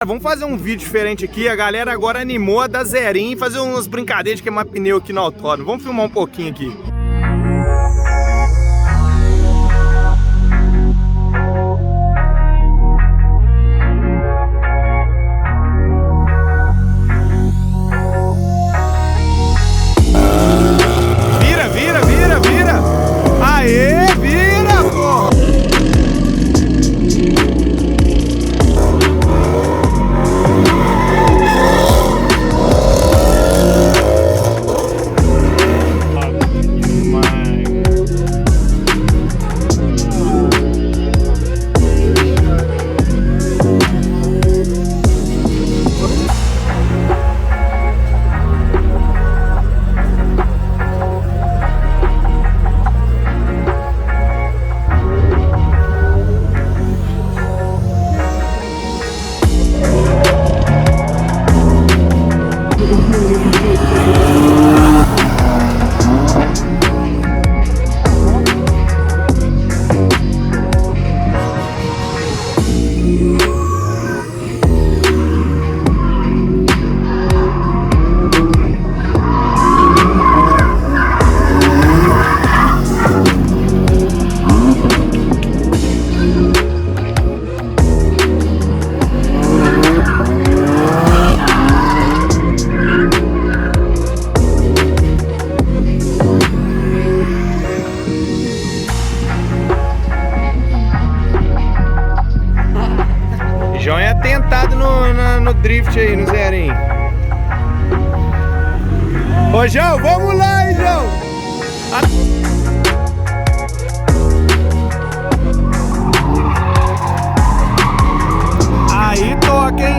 Vamos fazer um vídeo diferente aqui, a galera agora animou a dar zerinho e fazer umas brincadeiras de queimar pneu aqui no autódromo. Vamos filmar um pouquinho aqui. Vira! Aê, vira, porra! João é atentado no drift aí, no zerinho. Ô, João, vamos lá, hein, João? Aí toca, hein?